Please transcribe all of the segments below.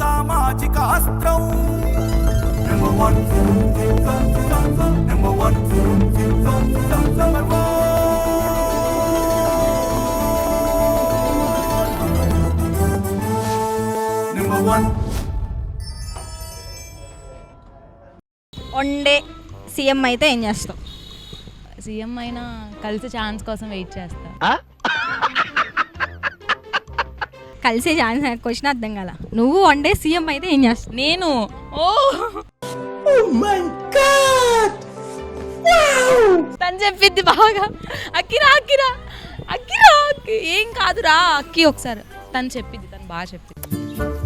సామాజిక అస్త్రం number 1 one day CM అయితే ఏం చేస్తావు? సీఎం అయినా కలిసి ఛాన్స్ కోసం వెయిట్ చేస్తా. కలిసే ఛాన్స్ క్వశ్చన్ అర్థం కాల. నువ్వు వన్డే సీఎం అయితే ఏం చేస్తావు? నేను తను చెప్పింది బాగా అక్కిరా అక్కిరా అక్కిరా ఏం కాదురా అక్కి ఒకసారి తను చెప్పింది, తను బాగా చెప్పింది.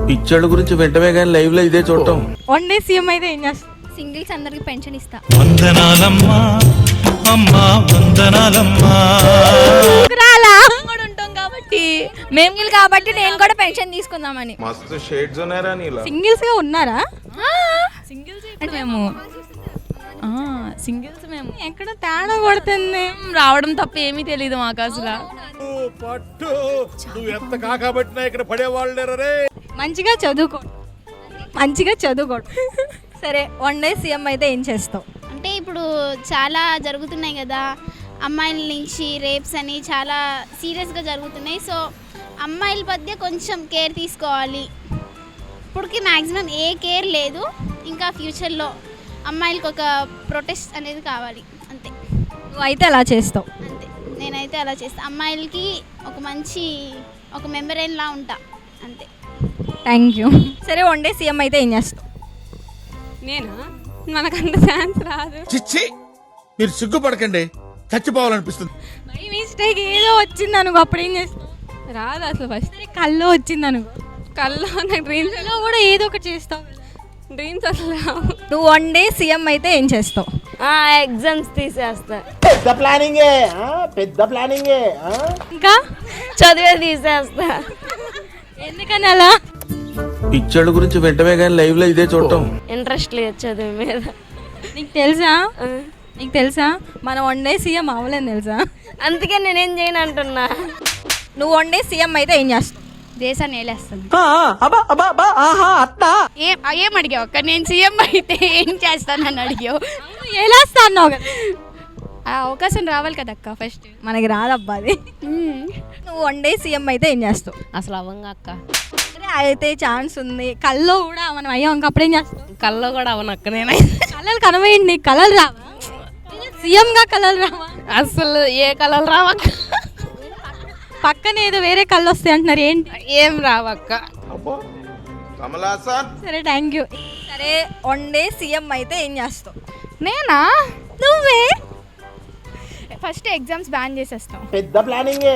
పిచ్చోళ్ళ గురించి వెంటనే కానీ లైవ్ లో ఇదే చూడటం. వన్డే సీఎం అయితే ఏం చేస్తావు? సింగిల్స్ అందరికి పెన్షన్ ఇస్తా. వందనాలమ్మా అమ్మా వందనాలమ్మా. కూడా ఉంటాం కాబట్టి మేము కాబట్టి నేను కూడా పెన్షన్ తీసుకుందామని. మస్తు షేడ్స్ ఉన్నారా నీలా? సింగిల్స్ గా ఉన్నారా? సింగిల్స్ మేము సింగిల్స్ మేము ఎక్కడ తేడా కొడుతుంది. రావడం తప్ప ఏమీ తెలియదు మాకు అసలు. పట్టు నువ్వు ఎంత కాకబట్టినా ఇక్కడ పడేవాళ్ళేరే. మంచిగా చదువుకోడు. సరే వన్డే సీఎం అయితే ఏం చేస్తావు? అంటే ఇప్పుడు చాలా జరుగుతున్నాయి కదా, అమ్మాయిల నుంచి రేప్స్ అని చాలా సీరియస్గా జరుగుతున్నాయి. సో అమ్మాయిల మధ్య కొంచెం కేర్ తీసుకోవాలి. ఇప్పటికి మ్యాక్సిమం ఏ కేర్ లేదు. ఇంకా ఫ్యూచర్లో అమ్మాయిలకు ఒక ప్రొటెస్ట్ అనేది కావాలి. అంతే. నువ్వు అయితే అలా చేస్తావు? అంతే, నేనైతే అలా చేస్తాను. అమ్మాయిలకి ఒక మెంబరేన్లా ఉంటా. అంతే. Thank you. సరే వన్డే సీఎం అయితే ఏం చేస్తావు? నేనా? మనకంత ఛాన్స్ రాదు. చిచ్చి మీరు సిగ్గుపడకండి, చచ్చిపోవాలనిపిస్తుంది. బై మిస్టేక్ ఏదో వచ్చింది అనుకో, అప్పుడు ఏం చేస్తావు? రాదు అసలు. ఫస్ట్ కల్లో వచ్చింది అనుకో, కల్లో నాకు డ్రీమ్స్లో కూడా ఏదో ఒకటి చేస్తావు. డ్రీమ్స్ అసలు రావు. నువ్వు వన్డే సీఎం అయితే ఏం చేస్తావు? ఎగ్జామ్స్ తీసేస్తా. పెద్ద ప్లానింగే. ఇంకా చదివే తీసేస్తా. ఎందుకని అలా? పిచ్చోళ్ళ గురించి వెంటనే కానీ లైవ్ లో ఇదే చూడటం. ఇంట్రెస్ట్ లేదు చదువు మీద. నీకు తెలుసా మనం వన్డే సీఎం అవ్వలేం తెలుసా? అందుకే నేనేం చేయను అంటున్నా. నువ్వు వన్డే సీఎం అయితే ఏం చేస్తావు? దేశాన్ని ఏలేస్తాను. ఏం అడిగావు అక్క? నేను సీఎం అయితే ఏం చేస్తానని అడిగావు. ఏలేస్తా అన్నావు కదా. ఆ అవకాశం రావాలి కదా అక్క ఫస్ట్. మనకి రాదబ్బా అది. నువ్వు వన్డే సీఎం అయితే ఏం చేస్తావు? అసలు అవ్వంగా అక్క. అయితే ఛాన్స్ ఉంది. కల్లో కూడా మనం అయ్యాం, ఇంకప్పుడేం చేస్తావు? కల్లో కూడా అవ్వను అక్క. నేను కళలు కనవేయండి. కళలు రావా? సీఎం గా కళలు రావా? అసలు ఏ కళలు రావక్క. పక్కన ఏదో వేరే కళ్ళు వస్తాయి అంటున్నారు, ఏంటి? ఏం రావక్క. సరే థ్యాంక్ యూ. సరే వన్డే సీఎం అయితే ఏం చేస్తావు? నేనా? నువ్వే. ఫస్ట్ ఎగ్జామ్స్ బ్యాన్ చేసేస్తాం. పెద్ద ప్లానింగే.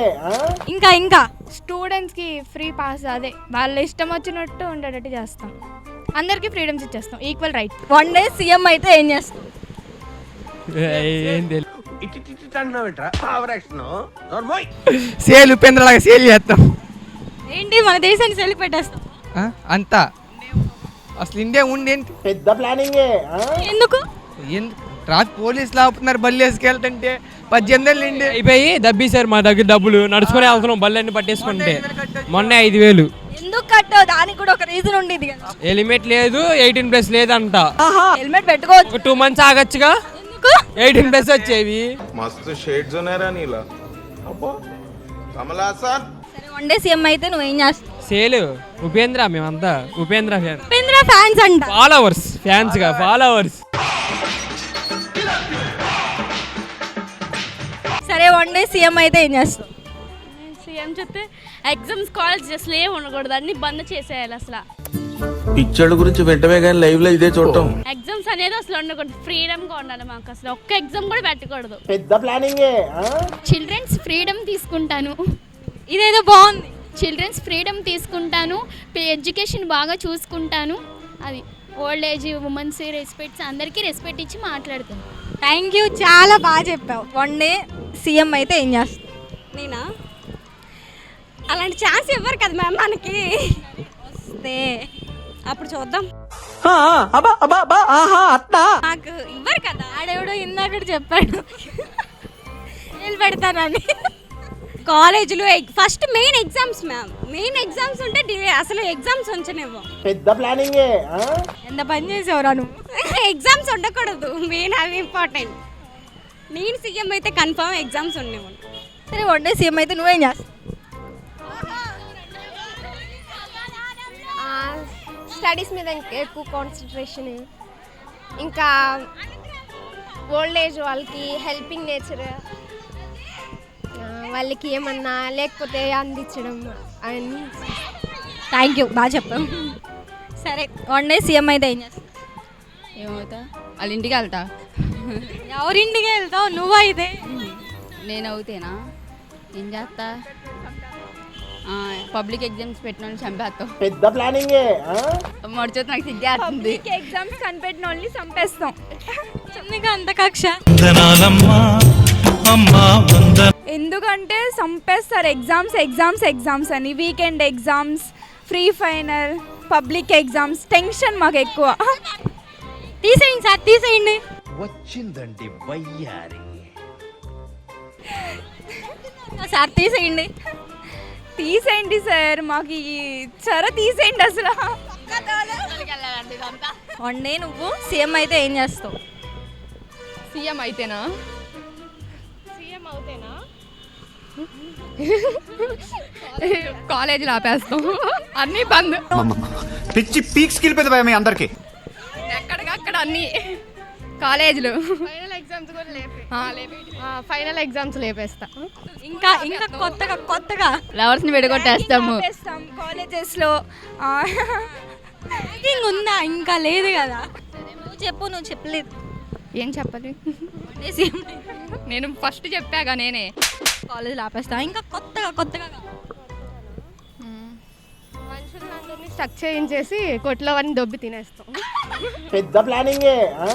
ఇంకా స్టూడెంట్స్కి ఫ్రీ పాస్, అదే వాళ్ళ ఇష్టం వచ్చినట్టు ఉండేటట్టు చేస్తాం. అందరికీ ఫ్రీడమ్స్ ఇచ్చేస్తాం, ఈక్వల్ రైట్. వన్డే సీఎం అయితే ఏం చేస్తావు? సేల్ ఉపేంద్రలాగా సేల్ చేస్తాం. ఏంటి మన దేశాన్ని సెల్లి పెట్టేస్తాం అంతా? అసలు ఇండియా ఉండేంటి? పెద్ద ప్లానింగే. ఎందుకు? రాజు పోలీసులు ఆపుతున్నారు బల్లి వేసుకెళ్తుంటే. 18 ఏళ్ళు ఇండి అయిపోయి దబ్బీసారు మా దగ్గర డబ్బులు. నడుచుకునే వెళ్తున్నాం బల్లన్నీ పట్టేసుకుంటే. మొన్న 5,000. ఎందుకు కట్టావు? దానికి కూడా ఒక రీజన్ ఉండేది కదా. హెల్మెట్ లేదు, 18+ లేదంట. హెల్మెట్ పెట్టుకోవచ్చు. 2 months ఆగచ్చుగా. 18+ వచ్చేవి. మస్తు షేడ్స్ ఉన్నారా నీలా? కమలాసన్. సరే వన్డే సీఎం అయితే నువ్వేం చేస్తావు? సేలు ఉపేంద్ర. మేమంతా ఉపేంద్ర ఫ్యాన్. ఉపేంద్ర ఫ్యాన్స్ అంట. ఫాలోవర్స్, ఫ్యాన్స్ గా ఫాలోవర్స్. సరే వన్డే సీఎం అయితే ఏం చేస్తావు? సీఎం చెప్తే ఎగ్జామ్స్ కాలేజ్ అసలు ఏం ఉండకూడదు, అన్ని బంద్ చేసేయాలి. అసలు పిచ్చోళ్ళ గురించి వెంటనే కానీ లైవ్ లో ఇదే చూడటం. ఎగ్జామ్స్ అనేది అసలు ఉండకూడదు, ఫ్రీడమ్గా ఉండాలి మాకు. అసలు ఒక్క ఎగ్జామ్ కూడా పెట్టకూడదు. పెద్ద ప్లానింగే. చిల్డ్రన్స్ ఫ్రీడమ్ తీసుకుంటాను. ఇదేదో బాగుంది. చిల్డ్రన్స్ ఫ్రీడమ్ తీసుకుంటాను, ఎడ్యుకేషన్ బాగా చూసుకుంటాను. అది ఓల్డ్ ఏజ్ ఉమెన్స్ రెస్పెక్ట్స్, అందరికీ రెస్పెక్ట్ ఇచ్చి మాట్లాడుతాను. థ్యాంక్ యూ, చాలా బాగా చెప్పావు. వన్డే సీఎం అయితే ఏం చేస్తావు? నేనా? అలాంటి ఛాన్స్ ఇవ్వరు కదా మ్యామ్ మనకి. వస్తే అప్పుడు చూద్దాం. నాకు ఇవ్వరు కదా. ఆడెవడో ఇందాక చెప్పాడు పెడతానని. కాలేజీలో first main exams ma'am, main exams ఉంటే అసలు ఎగ్జామ్స్ ఉంచనేమో. పెద్ద ప్లానింగే ఆ? ఎంత పని చేసేవరా నువ్వు. ఎగ్జామ్స్ ఉండకూడదు, మెయిన్ అవి ఇంపార్టెంట్. నేను సీఎం అయితే కన్ఫర్మ్ ఎగ్జామ్స్ ఉండేమో. సరే వన్ డే సీఎం అయితే నువ్వేం చేస్తావు? స్టడీస్ మీద ఎక్కువ కాన్సన్ట్రేషన్, ఇంకా ఓల్డ్ ఏజ్ వాళ్ళకి హెల్పింగ్ నేచర్, వాళ్ళకి ఏమన్నా లేకపోతే అందించడం అవన్నీ. థ్యాంక్ యూ, బాగా చెప్పావు. సరే వన్ డే సీఎం అయితే ఏం చేస్తావు? ఏమవుతా వాళ్ళ ఇంటికి వెళ్తా. ఎవరింటికి వెళ్తావు నువ్వైతే? నేను అవుతేనా ఏం చేస్తా, పబ్లిక్ ఎగ్జామ్స్ పెట్టిన వాళ్ళు చంపేస్తాం. పెద్ద ప్లానింగే ఆ? మడిచోతి నాకు సిగ్గేస్తుంది. ఎగ్జామ్స్ కనిపెట్టిన వాళ్ళని చంపేస్తాం. చిన్నగా అంత కక్ష. వందనాలమ్మా అమ్మా వందన ఎందుకంటే చంపేస్తారు ఎగ్జామ్స్ ఎగ్జామ్స్ ఎగ్జామ్స్ అని. Weekend exams, free final, public exams, tension మాకు ఎక్కువ. తీసేయండి సార్, తీసేయండి. వచ్చిందండి వయ్యారి. సార్ తీసేయండి. తీసేయండి సార్, మాకు ఈ చర తీసేయండి అసలు. వన్ డే నువ్వు సీఎం అయితే ఏం చేస్తావు? సీఎం అయితేనా కాలేజీలు ఆపేస్తాం, అన్నీ బంద్. పిచ్చి పీక్స్ కిలిపోయింది భయ మీ అందరికి. ఎక్కడికక్కడ అన్నీ కాలేజీలు. ఫైనల్ ఎగ్జామ్స్ లేపేస్తా. ఇంకా ఇంకా కొత్తగా లవర్స్ని విడగొట్టేస్తాము. కాలేజెస్లో ఉందా? ఇంకా లేదు కదా. నువ్వు చెప్పు, నువ్వు చెప్పలేదు. ఏం చెప్పాలి, సీఎం నేను ఫస్ట్ చెప్పాగా నేనే. కాలేజీలో ఆపేస్తా. ఇంకా కొత్తగా మనుషులందరినీ స్టక్ చేయించేసి కొట్లవన్నీ దొబ్బి తినేస్తాం. పెద్ద ప్లానింగే ఆ?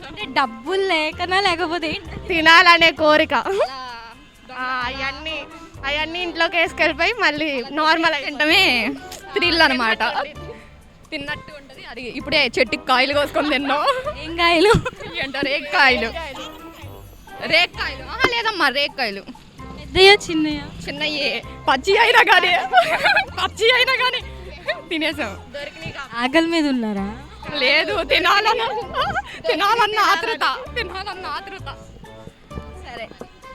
అంటే డబ్బులు లేకనా లేకపోతే ఏంటి? తినాలనే కోరిక. అవన్నీ ఇంట్లోకి వేసుకెళ్ళిపోయి మళ్ళీ నార్మల్ తింటమే థ్రిల్ అనమాట. తిన్నట్టు ఉంటుంది అది. ఇప్పుడే చెట్టుకి కాయలు కోసుకొని తిన్నాం. ఏం కాయలు? ఏంటో రేక్కాయలు. లేదమ్మా రేక్కాయలు. పెద్దయ్యా చిన్నయ్యా? చిన్నయ్యే, పచ్చి అయినా కానీ తినేసాం. ఆకలి మీద ఉన్నారా? లేదు, తినాలన్న ఆతృత.